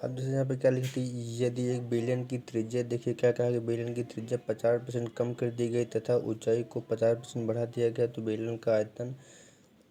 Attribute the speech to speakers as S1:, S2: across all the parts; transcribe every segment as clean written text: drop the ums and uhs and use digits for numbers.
S1: अब जैसे यहाँ पे क्या लिखी थी, यदि एक बेलन की त्रिज्या, देखिए क्या कहा कि बेलन की त्रिज्या 50% कम कर दी गई तथा ऊंचाई को 50% बढ़ा दिया गया तो बेलन का आयतन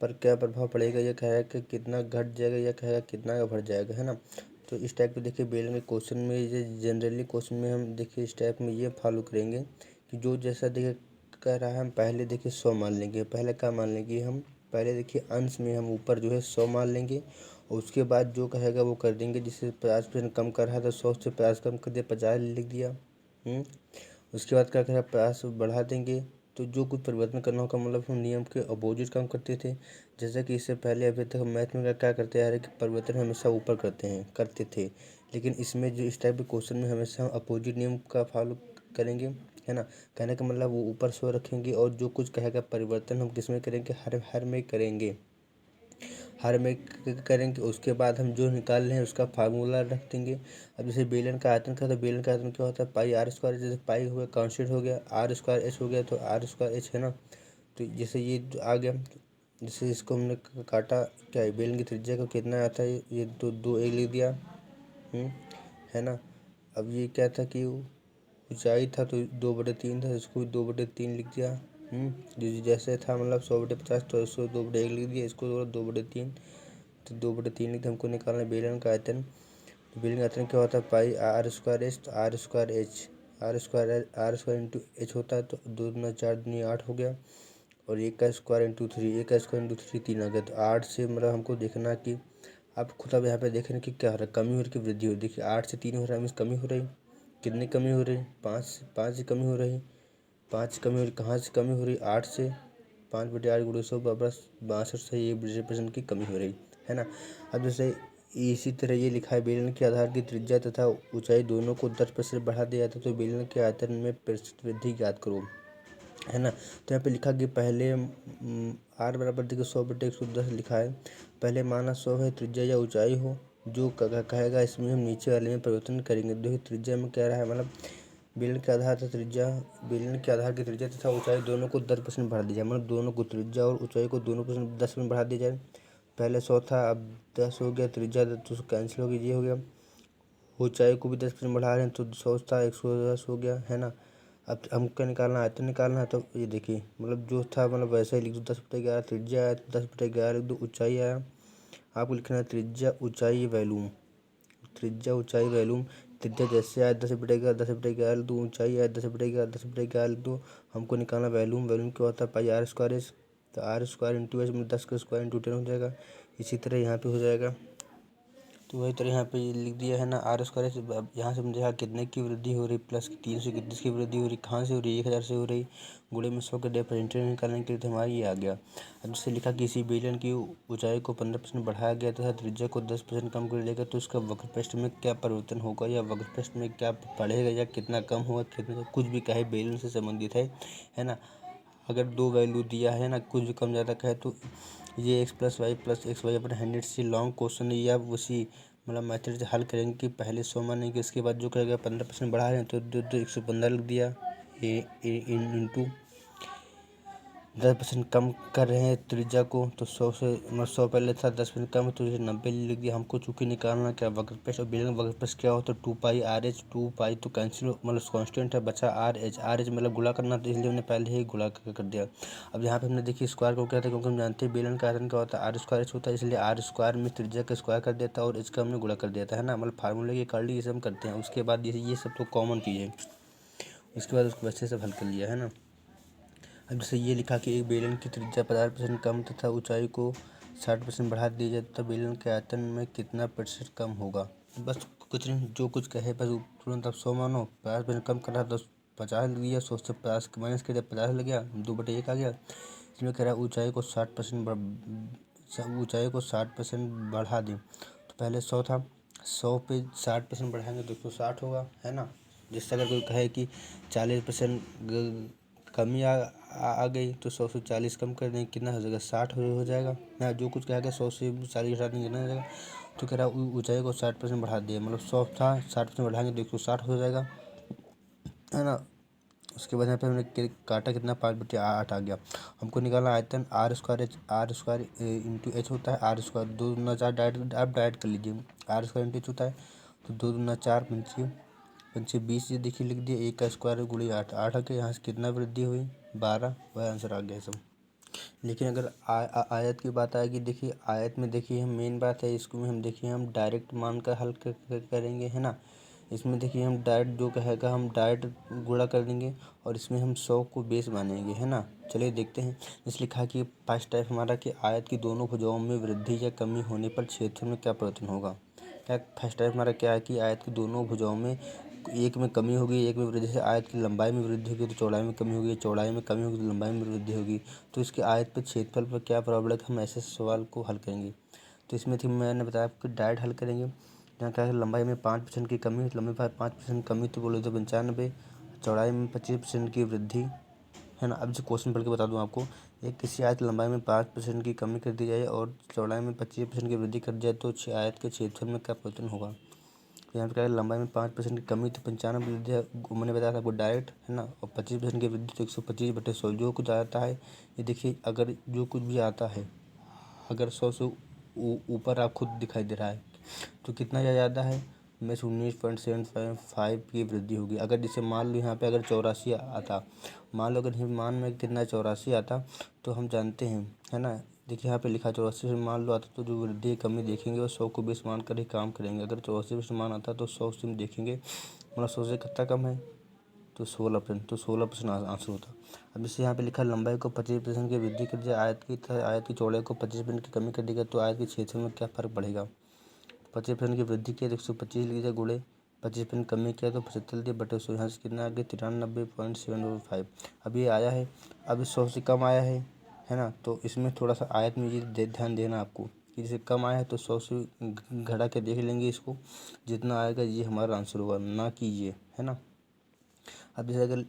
S1: पर क्या प्रभाव पड़ेगा, यह कहेगा कि कितना घट जाएगा, यह कहेगा कितना बढ़ जाएगा, है ना। तो इस टाइप के देखिए बेलन के क्वेश्चन में, ये जनरली क्वेश्चन में हम देखिए इस टाइप में ये फॉलो करेंगे कि जो जैसा देखिए कह रहा है हम पहले देखिए 100 मान लेंगे। पहले क्या मान लेंगे हम, पहले देखिए अंश में हम ऊपर जो है 100 मान लेंगे और उसके बाद जो कहेगा वो कर देंगे। जिससे 50% कम कर रहा है तो 100 से 50 कम कर दिया, 50 लिख दिया। उसके बाद क्या करेगा, 50 बढ़ा देंगे। तो जो कुछ परिवर्तन करना होगा, मतलब हम नियम के अपोजिट काम करते थे। जैसा कि इससे पहले अभी तक हम मैथ में क्या करते आ रहे कि परिवर्तन हमेशा ऊपर करते थे। लेकिन इसमें जो इस टाइप के क्वेश्चन में हमेशा हम अपोजिट नियम का फॉलो करेंगे, है ना। कहने का मतलब वो ऊपर 100 रखेंगे और जो कुछ कहेगा परिवर्तन हम किसमें करेंगे, हर में करेंगे, हर में करेंगे। उसके बाद हम जो निकाल रहे हैं उसका फार्मूला रख देंगे। अब जैसे बेलन का आयतन का, तो बेलन का आयतन क्या होता है, पाई आर स्क्वायर। जैसे पाई हो गया कांस्टेंट हो गया, आर स्क्वायर एच हो गया, तो आर स्क्वायर एच है ना। तो जैसे ये आ गया, जैसे इसको हमने काटा, क्या है बेलन की त्रिज्या को कितना आता है, ये दो एक लिख दिया, है ना। अब ये क्या था कि ऊंचाई था तो 2/3 था, इसको भी 2/3 लिख दिया। जैसे था मतलब 100/50 तो इसको 2/1 लिख दिया, इसको 2/3, तो 2/3 लिख दिया। हमको निकालना है बेलन का आयतन। तो बेलन का आयतन क्या होता है, पाई आर स्क्वायर एच, तो r square h, r square into h होता है। तो 2 दूना 4 दूनी 8 हो गया, और एक का स्क्वायर इंटू 3, एक का स्क्वायर इंटू 3 3 आ गया। तो 8 से मतलब हमको देखना कि आप खुद अब यहाँ पे देख रहे हैं कि क्या हो रहा है, कमी हो रही कि वृद्धि हो रही। देखिए 8 से 3 हो रहा है, मीन्स कमी हो रही। कितनी कमी हो रही, 5 से कमी हो रही। 5 से कमी हो रही, कहाँ से कमी हो रही, 8 से। 5/8 गुणे 100 बराबर 62 से ये 20% की कमी हो रही, है ना। अब जैसे इसी तरह ये लिखा है, बेलन के आधार की त्रिज्या तथा ऊंचाई दोनों को 10% बढ़ा दिया जाता है तो बेलन के आयतन में प्रतिशत वृद्धि ज्ञात करो, है ना। तो यहाँ पे लिखा कि पहले आर बराबर देखिए 100/110 लिखा है। पहले माना 100 है त्रिज्या या ऊंचाई हो, जो कहेगा इसमें हम नीचे वाले में परिवर्तन करेंगे। देखिए त्रिज्या में कह रहा है मतलब बेलन के आधार तथा त्रिज्या, बेलन के आधार की त्रिज्या तथा ऊंचाई दोनों को 10% बढ़ा दिया जाए, मतलब दोनों को त्रिज्या और ऊंचाई को दोनों को 10% बढ़ा दिया जाए। पहले 100 था, अब 10 हो गया, त्रिज्या तो कैंसिल हो गया, ये हो गया। ऊंचाई को भी 10% बढ़ा रहे हैं तो 100 था 110 हो गया, है ना। अब हमको क्या निकालना है, आयतन निकालना है। तो ये देखिए मतलब जो था मतलब वैसे ही लिख दो, 10/11 त्रिज्या आया, 10/11 लिख दो, ऊंचाई आया। आपको लिखना है त्रिज्या ऊंचाई वैल्यूम, त्रिज्या ऊंचाई वैल्यूम। त्रिज्या जैसे आया 10/11, 10/11 लिख दो, ऊंचाई आया 10/11, 10/11 लिख दो। हमको निकालना वैल्यूम, वैल्यूम क्या होता है, पाई आर स्क्वायर एच। तो आर स्क्वायर इंटू एच में 10 का स्क्वायर इंटू 10 हो जाएगा। इसी तरह यहाँ पे हो जाएगा। तो वही तरह यहाँ पे ये लिख दिया है ना, आर स्क्वायर से। अब यहाँ से हमने देखा कितने की वृद्धि हो रही, प्लस 331 की वृद्धि हो रही, कहाँ से हो रही, 1000 से हो रही। गुणे में 100 के डेफरेंट निकालने के लिए तो हमारा ये आ गया। अब जैसे लिखा कि इसी बेलन की ऊंचाई को 15% बढ़ाया गया तथा त्रिज्या को 10% कम कर दिया गया, तो उसका वक्रपृष्ठ में क्या परिवर्तन होगा, या वक्रपृष्ठ में क्या बढ़ेगा या कितना कम होगा, कितना कुछ भी कहे बेलन से संबंधित है ना। अगर दो वैल्यू दिया है ना, कुछ भी कम ज़्यादा कहे तो ये x+y+x/100 से लॉन्ग क्वेश्चन या उसी मतलब मैथड से हल करेंगे कि पहले 100 मानेंगे, इसके बाद जो करेगा 15% बढ़ा रहे हैं तो 115 लिख दिया, इंटू 10% कम कर रहे हैं त्रिज्या को, तो 100 से मतलब 100 पहले था, 10% कम तो ये 90 लिख दिया। हमको चूंकि निकालना क्या वक्रपृष्ठ, और बेलन वक्रपृष्ठ क्या होता है 2 पाई आर एच, 2 पाई तो कैंसिल मतलब कांस्टेंट है, बचा आर एच, आर एच मतलब गुणा करना, तो इसलिए हमने पहले ही गुणा कर दिया। अब यहाँ पे हमने देखिए स्क्वायर को क्या था, क्योंकि हम जानते हैं बेलन का आयतन क्या होता है, आर स्क्वायर एच होता है, इसलिए आर स्क्वायर में त्रिज्या का स्क्वायर कर देता है और इसका हमने गुणा कर देता है ना, मतलब फार्मूले की कर ली, ये सब हम करते हैं। उसके बाद ये सब तो कॉमन चीज़ है, उसके बाद उसको अच्छे से हल कर लिया, है ना। अब जैसे ये लिखा कि एक बेलन की त्रिज्या 50% कम तथा ऊंचाई को 60% बढ़ा दी जाए तो बेलन के आयतन में कितना प्रतिशत कम होगा। बस कुछ नहीं, जो कुछ कहे बस तुरंत आप 100 मानो, 50% कम करा तो 50 लग गया, 100 से 50 माइनस किया 50 लग गया, 2/1 आ गया। इसमें कह रहा है ऊंचाई को 60% बढ़ा दें। तो पहले 100 था, 100 पे 60% बढ़ाएंगे तो 160 होगा, है ना। जिससे अगर कोई कहे कि 40% कमी आ गई तो 100 से 40 कम कर देंगे, कितना हो जाएगा 60 हो जाएगा ना। जो कुछ कहेगा 100 से 40 घटा देंगे कितना हो जाएगा। तो कह रहा ऊंचाई को 60% बढ़ा दिया, मतलब 100 था 60% बढ़ाएंगे तो 160 हो जाएगा, है ना। उसके बाद यहाँ पे हमने काटा कितना 5/8 आ गया। हमको निकालना आयतन r square h, r square into h होता है, आर स्क्वायर 2 दूना 4 डायरेक्ट आप डायरेक्ट कर लीजिए, आर स्क्वायर इंटू एच होता है। तो 2 दूना 4 पंचे 20 ये देखिए लिख दिया। 1 का स्क्वायर गुणे 8 8 आ गया। यहाँ से कितना वृद्धि हुई 12, वह आंसर आ गया सब। लेकिन अगर आयत की बात आएगी, देखिए आयत में देखिए हम मेन बात है इसको में हम देखिए हम डायरेक्ट मान कर हल करेंगे, है ना। इसमें देखिए हम डायरेक्ट जो कहेगा हम डायरेक्ट गुणा कर देंगे और इसमें हम 100 को बेस मानेंगे, है ना। चलिए देखते हैं। जैसे लिखा कि फर्स्ट टाइप हमारा कि आयत की दोनों भुजाओं में वृद्धि या कमी होने पर क्षेत्रफल में क्या परिवर्तन होगा। क्या फर्स्ट टाइप हमारा क्या है कि आयत की दोनों भुजाओं में एक में कमी होगी, एक में वृद्धि। जैसे आयत की लंबाई में वृद्धि होगी तो चौड़ाई में कमी होगी, चौड़ाई में कमी होगी तो लंबाई में वृद्धि होगी। तो इसके आयत पर क्षेत्रफल पर क्या प्रभाव पड़ेगा, हम ऐसे सवाल को हल करेंगे। तो इसमें थी मैंने बताया आपको डायरेक्ट हल करेंगे। यहाँ क्या है लंबाई में 5% की कमी, लंबाई में 5% कमी तो बोले तो 95, चौड़ाई में 25% की वृद्धि, है ना। अब जो क्वेश्चन पढ़ के बता दूं आपको, एक किसी आयत की लंबाई में 5% की कमी कर दी जाए और चौड़ाई में 25% की वृद्धि कर दी जाए तो आयत के क्षेत्रफल में क्या परिवर्तन होगा। तो यहाँ पे क्या है लंबाई में 5% की कमी तो 95 वृद्धि मैंने बताया था आपको डायरेक्ट, है ना। और 25% की वृद्धि तो 125/100 जो कुछ आता है। ये देखिए अगर जो कुछ भी आता है अगर 100 से ऊपर आप खुद दिखाई दे रहा है तो कितना ज़्यादा है, में से 19.75 की वृद्धि होगी। अगर जैसे मान लो यहाँ पे अगर 84 आता, मान लो अगर मान में कितना 84 आता तो हम जानते हैं, है ना। देखिए यहाँ पे लिखा 84 से मान लो आता तो जो वृद्धि कमी देखेंगे वो 100 को बेस मान कर ही काम करेंगे। अगर 84 से मान आता तो 100 से हम देखेंगे मतलब 100 से कितना कम है तो 16%, तो 16% आंसर होता। अब जैसे यहाँ पे लिखा लंबाई को 25% की वृद्धि कर दिया, आयत की चौड़ाई को 25% की कमी कर देगा तो आयत के क्षेत्र में क्या फर्क पड़ेगा। 25% की वृद्धि किया तो 125 लिख दिया गुणे 25% कमी किया तो 75 दिया बटे 100। यहाँ से कितना आ गया 93.75। अब ये आया है, अब 100 से कम आया है ना। तो इसमें थोड़ा सा आयत में ये ध्यान देना आपको कि जैसे कम आया है तो 100 से घटा के देख लेंगे इसको, जितना आएगा ये हमारा आंसर होगा, ना कि ये, है ना। अब जैसे अगर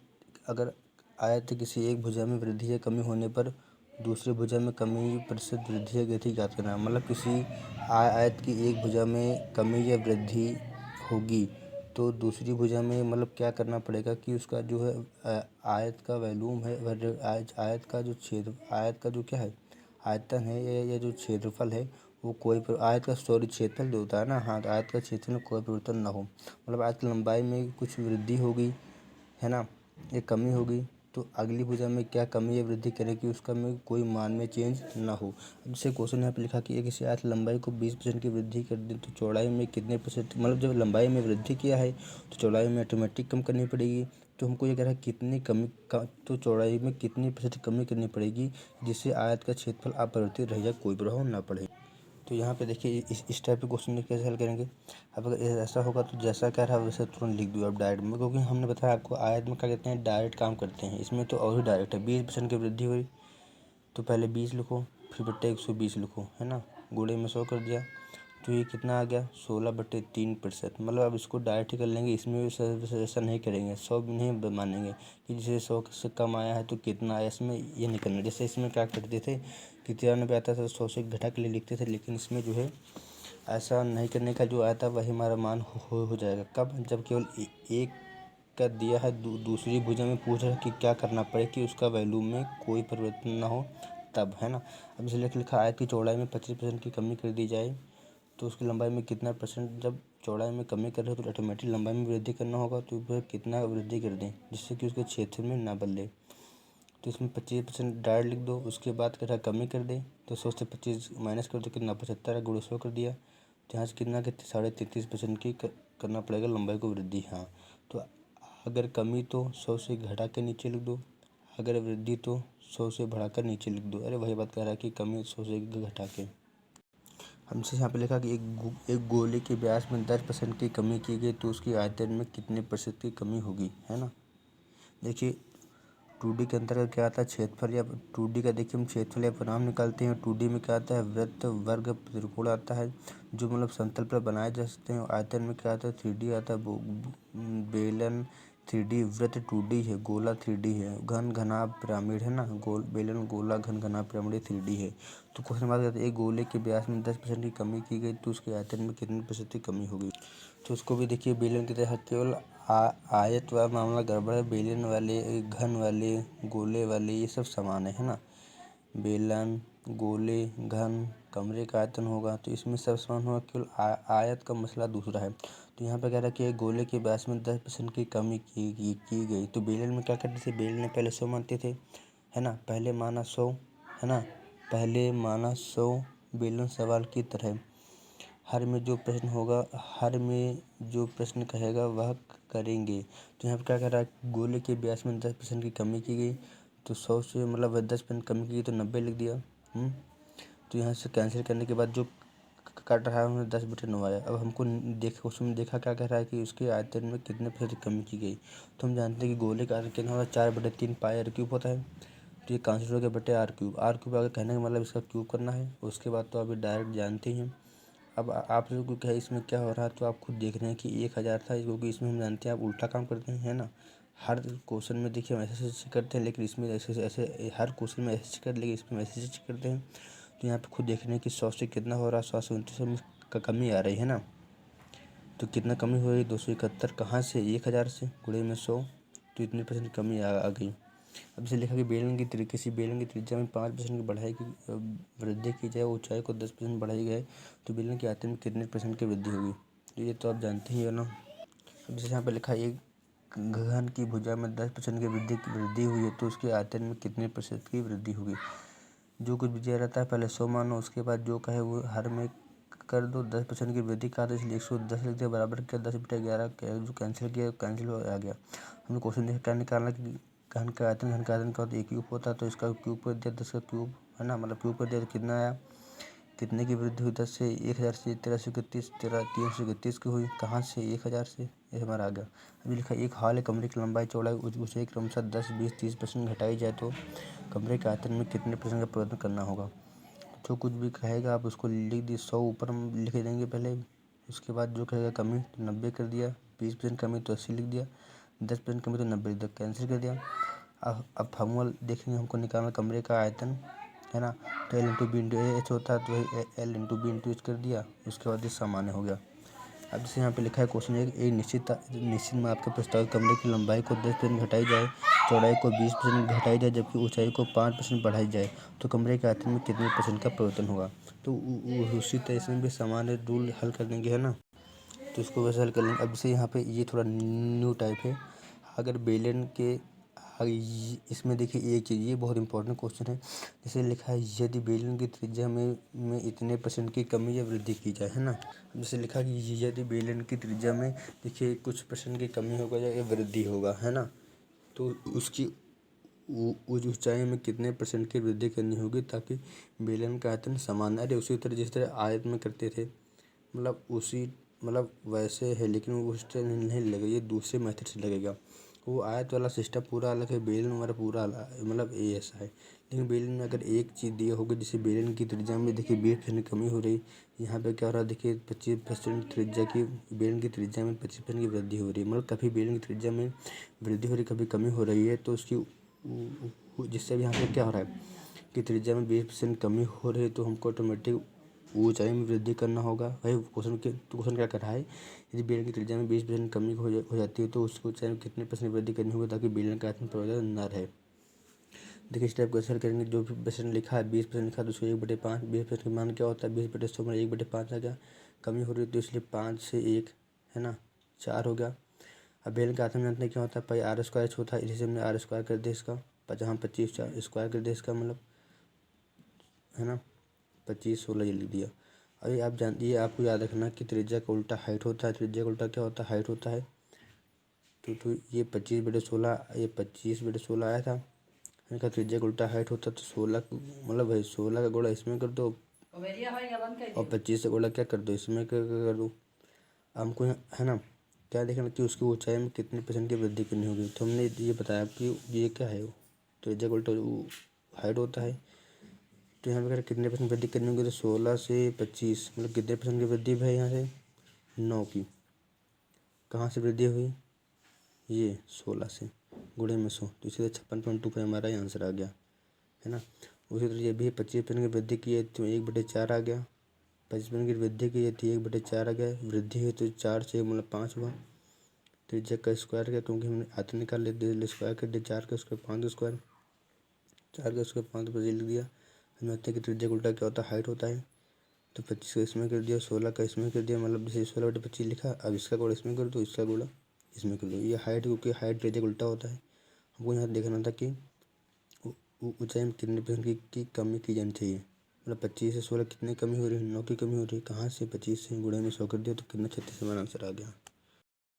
S1: अगर आयत किसी एक भुजा में वृद्धि या कमी होने पर दूसरी भुजा में कमी प्रतिशत वृद्धि या गति ज्ञात करना है। मतलब किसी आयत की एक भुजा में कमी या वृद्धि होगी तो दूसरी भुजा में मतलब क्या करना पड़ेगा कि उसका जो है आयत का वैल्यूम है आयत का जो क्षेत्र आयत का जो क्या है आयतन है या जो क्षेत्रफल है वो कोई आयत का क्षेत्रफल जो होता है ना, हाँ, तो आयत का क्षेत्रफल में कोई परिवर्तन ना हो। मतलब आयत की लंबाई में कुछ वृद्धि होगी, है ना, ये कमी होगी तो अगली भुजा में क्या कमी या वृद्धि करेगी उसका में कोई मान में चेंज ना हो। अब जैसे क्वेश्चन यहाँ पे लिखा कि एक किसी आयत लंबाई को 20% की वृद्धि कर दे तो चौड़ाई में कितने %, मतलब जब लंबाई में वृद्धि किया है तो चौड़ाई में ऑटोमेटिक कम करनी पड़ेगी। तो हमको ये कह रहा है कितनी कमी तो चौड़ाई में कितनी % कमी करनी पड़ेगी जिससे आयत का क्षेत्रफल अपरिवर्तित रह जाए, कोई प्रभाव ना पड़े। तो यहाँ पे देखिए इस टाइप के क्वेश्चन कैसे हल करेंगे। अब अगर ऐसा होगा तो जैसा कह रहा है वैसे तुरंत लिख दो आप डायरेक्ट में, क्योंकि हमने बताया आपको आयत में क्या कहते हैं डायरेक्ट काम करते हैं। इसमें तो और ही डायरेक्ट है। 20% की वृद्धि हुई तो पहले 20 लिखो फिर बट्टे 120 लिखो, है ना, गुणे में 100 कर दिया तो ये कितना आ गया 16/3%। मतलब अब इसको डायरेक्ट ही कर लेंगे, इसमें भी ऐसा नहीं करेंगे, 100 नहीं मानेंगे कि जैसे 100 से कम आया है तो कितना आया, इसमें ये नहीं करना। जैसे इसमें क्या करते थे कि 93 आता था तो 100 से घटा के लिए लिखते थे, लेकिन इसमें जो है ऐसा नहीं करने का, जो आया था वही हमारा मान हो जाएगा। कब, जब केवल एक का दिया है दूसरी भुजा में पूछ रहा है कि क्या करना पड़े कि उसका वैल्यू में कोई परिवर्तन ना हो तब, है ना। अब इसे लिखा आयत की चौड़ाई में 25% की कमी कर दी जाए तो उसकी लंबाई में कितना %, जब चौड़ाई में कमी कर रहे हो तो ऑटोमेटिक लंबाई में वृद्धि करना होगा तो वह कितना वृद्धि कर दें जिससे कि उसके क्षेत्र में ना बदले। तो इसमें 25% डायरेक्ट लिख दो। उसके बाद कह रहा कमी कर दें तो 100 से 25 माइनस कर दो, कितना 75 गुणे 100 कर दिया तो यहाँ से कितना कि 33.5% की करना पड़ेगा लंबाई को वृद्धि। हाँ, तो अगर कमी तो 100 से घटा के नीचे लिख दो, अगर वृद्धि तो 100 से बढ़ाकर नीचे लिख दो। अरे वही बात कह रहा है कि कमी 100 से घटा के। हमसे यहाँ पे लिखा कि एक गोले के व्यास में 10% की कमी की गई तो उसकी आयतन में कितने % की कमी होगी, है ना। देखिए 2D के अंतर्गत क्या आता है क्षेत्रफल, या 2D का देखिए हम क्षेत्रफल या परिमाण निकालते हैं। 2D में क्या आता है वृत्त, वर्ग, त्रिकोण आता है जो मतलब समतल पर बनाए जा सकते हैं। आयतन में क्या आता है 3D आता है, बेलन 3D, वृत्त 2D है, गोला 3D है, घन घना पिरामिड, है ना, बेलन गोला घन घना पिरामिड 3D है। तो क्वेश्चन बात करते हैं एक गोले के व्यास में 10% की कमी की गई तो उसके आयतन में कितने % की कमी होगी। तो उसको भी देखिए बेलन की तरह केवल आयत वाला मामला गड़बड़ है। बेलन वाले, घन वाले, गोले वाले ये सब समान है ना। बेलन गोले, घन, कमरे का आयतन होगा। तो इसमें सब समान होगा, केवल आयत का मसला दूसरा है। तो यहाँ पे कह रहा है कि गोले के व्यास में 10% की कमी की गई। तो बेलन में क्या करते थे, बेलन में पहले 100 मानते थे, है ना, पहले माना 100, है ना, पहले माना 100 बेलन सवाल की तरह। हर में जो प्रश्न होगा, हर में जो प्रश्न कहेगा वह करेंगे। तो यहाँ पर क्या कर रहा है, गोले के व्यास में 10% की कमी की गई। तो 100 से मतलब 10% कमी की गई तो 90 लिख दिया। तो यहाँ से कैंसिल करने के बाद जो कट रहा है उन्होंने 10/9 आया। अब हमको उसमें देखा क्या कह रहा है कि उसके आयतन में कितने प्रतिशत कमी की गई। तो हम जानते हैं कि गोले का आयतन कितना होता है, 4/3 पाई r³ होता है। तो ये कैंसिल हो गया बटे r³ अगर कहने का मतलब इसका क्यूब करना है। उसके बाद तो अभी डायरेक्ट जानते ही हैं। अब आप लोगों को क्या इसमें क्या हो रहा है, तो आप खुद देख रहे हैं कि 1000 था, क्योंकि इसमें हम जानते हैं आप उल्टा काम करते हैं, है ना। हर क्वेश्चन में देखिए हम ऐसे करते हैं, लेकिन इसमें ऐसे हर क्वेश्चन में ऐसे कर, लेकिन इसमें ऐसे करते हैं। तो यहाँ पे खुद देख रहे हैं कि 100 से कितना हो रहा है, 100 से 29 में का कमी आ रही है ना। तो कितना कमी हो रही है, 271 कहाँ से, 1000 से, गुणे में 100। तो इतने % कमी आ गई। अब इसे लिखा कि बेलन की किसी बेलन की त्रिज्या में 5% की बढ़ाई की वृद्धि की जाए, ऊंचाई को 10% बढ़ाई जाए, तो बेलन के आयतन में कितने % की वृद्धि होगी। तो ये तो आप जानते ही हो ना। अब जैसे यहाँ पर लिखा है, एक घन की भुजा में 10% की वृद्धि हुई है, तो उसके आयतन में कितने % की वृद्धि होगी। जो कुछ भी दिया रहता है पहले 100 मानो, उसके बाद जो कहे वो हर में कर दो। 10% की वृद्धि कहा, तो इसलिए 110 लिख दिया, बराबर किया 10/11 जो कैंसिल किया कैंसिल आ गया। हमने क्वेश्चन देखा क्या निकालना कि घन का आयतन का तो एक क्यूब होता है, तो इसका क्यूब कर दिया, 10 का क्यूब, है ना, मतलब क्यूब कर दिया तो कितना आया, कितने की वृद्धि हुई, 10 से 1000 से 1331 331 की हुई, कहाँ से, 1000 से, ये हमारा आ गया। अभी लिखा एक हॉल है, कमरे की लंबाई चौड़ाई ऊंचाई क्रमशः 10, 20, 30% घटाई जाए तो कमरे के आयतन में कितने % का परिवर्तन करना होगा। जो कुछ भी कहेगा आप उसको लिख दिए, 100 ऊपर हम लिख देंगे पहले। उसके बाद जो कहेगा कमी तो 90 कर दिया, 20% कमी तो 80 लिख दिया, 10% कमी तो 90 लिख दिया, कैंसिल कर दिया। अब फॉर्मूला देखेंगे, हमको निकालना कमरे का आयतन, है ना। तो L/B/H होता है, तो वही L/B/H कर दिया। उसके बाद ये सामान्य हो गया। अब जैसे यहाँ पे लिखा है क्वेश्चन एक निश्चित माप के प्रस्तावित कमरे की लंबाई को 10% घटाई जाए, चौड़ाई को 20% घटाई जाए, जबकि ऊंचाई को 5% बढ़ाई जाए, तो कमरे के आयतन में कितने % का परिवर्तन होगा। तो उसी तरह से भी सामान्य रूल हल कर लेंगे, है ना। तो इसको वैसे हल कर लेंगे। अब जैसे यहाँ पे ये थोड़ा न्यू टाइप है। अगर बेलन के इसमें देखिए एक चीज़, ये बहुत इंपॉर्टेंट क्वेश्चन है। जैसे लिखा है यदि बेलन की त्रिज्या में इतने % की कमी या वृद्धि की जाए, है ना। जैसे लिखा कि यदि बेलन की त्रिज्या में देखिए कुछ % की कमी होगा या वृद्धि होगा, है ना, तो उसकी उस ऊंचाई में कितने % की वृद्धि करनी होगी ताकि बेलन का आयतन समान। अरे उसी तरह जिस तरह आयत में करते थे, मतलब उसी मतलब वैसे है, लेकिन वो उस तरह नहीं लगेगा, ये दूसरे मेथड से लगेगा। वो आयत वाला सिस्टम पूरा अलग है, बेलन हमारा पूरा मतलब ये ऐसा है। लेकिन बेलन में अगर एक चीज़ दिया होगी, जैसे बेलन की त्रिज्या में देखिए 20% कमी हो रही, यहाँ पे क्या हो रहा है देखिए 25% त्रिज्या की, बेलन की त्रिज्या में 25% की वृद्धि हो रही है। मतलब कभी बेलन की त्रिज्या में वृद्धि हो रही, कभी कमी हो रही है। तो उसकी जिससे भी यहाँ पे क्या हो रहा है कि त्रिज्या में 20% कमी हो रही है, तो हमको ऑटोमेटिक ऊंचाई में वृद्धि करना होगा। भाई क्वेश्चन क्या कर रहा है, यदि बेलन की त्रिज्या में 20% कमी हो जाती है, तो उसको ऊंचाई में कितने % वृद्धि करनी होगी ताकि बेलन का आयतन परिवर्तन न रहे। देखिए इस टाइप क्वेश्चन करेंगे, जो भी % लिखा है 20% लिखा है, तो उसको 1/5, 20% का मान क्या होता है, 20/100 में 1/5 आ गया। कमी हो रही है तो इसलिए 5 से 1, है ना, 4 हो गया। अब बेलन का आयतन जानते क्या होता है, पाई r² होता है, इसी हमने r² कर दिया इसका, जहाँ 25 स्क्वायर कर दिया इसका, मतलब, है ना, 25 16 ये लिख दिया। अभी आप ये आपको याद रखना कि त्रिज्या का उल्टा हाइट होता है, त्रिज्या का उल्टा क्या होता है, हाइट होता है। तो ये 25/16, ये 25/16 आया था, इनका त्रिज्या का उल्टा हाइट होता है, तो 16 मतलब भाई 16 का गुणा इसमें कर दो और 25 से गुणा क्या कर दो इसमें कर दो। हमको है ना क्या देखना कि उसकी ऊंचाई में कितने % की वृद्धि करनी होगी। तो हमने ये बताया कि ये क्या है, त्रिज्या का उल्टा हाइट होता है। तो यहाँ पे अगर कितने % वृद्धि करनी होगी, तो 16 से 25 मतलब कितने % की वृद्धि है यहाँ से, 9 की। कहाँ से वृद्धि हुई, ये 16 से, गुणे में 100, तो इसलिए 56.25 हमारा आंसर आ गया, है ना। उसी तरह ये भी 25% की वृद्धि की है तो 1/4 आ गया। 25% की वृद्धि की है तो 1/4 आ गया। वृद्धि है तो 4 से मतलब 5 हुआ। त्रिज्या का स्क्वायर किया क्योंकि हमने आयतन निकाल लिया, स्क्वायर कर दिया, 4 का स्क्वायर 5 का स्क्वायर, 4 का स्क्वायर 5 पर लिख दिया। समझ आते हैं कि त्रिज्या का उल्टा क्या होता है, हाइट होता है। तो 25 का इसमें कर दिया, 16 का इसमें कर दिया, मतलब जैसे 16/25 लिखा, अब इसका गुणा इसमें कर दो, इसका गुणा इसमें कर दो। ये हाइट, क्योंकि हाइट त्रिज्या का उल्टा होता है। हमको यहाँ देखना था कि ऊंचाई में कितने परसेंट की कमी की जानी चाहिए। मतलब 25 से 16 कितनी कमी हो रही है, 9 की कमी हो रही है। कहाँ से? 25 से, गुणे में 100 कर दिया तो कितना, 36 हमारा आंसर आ गया।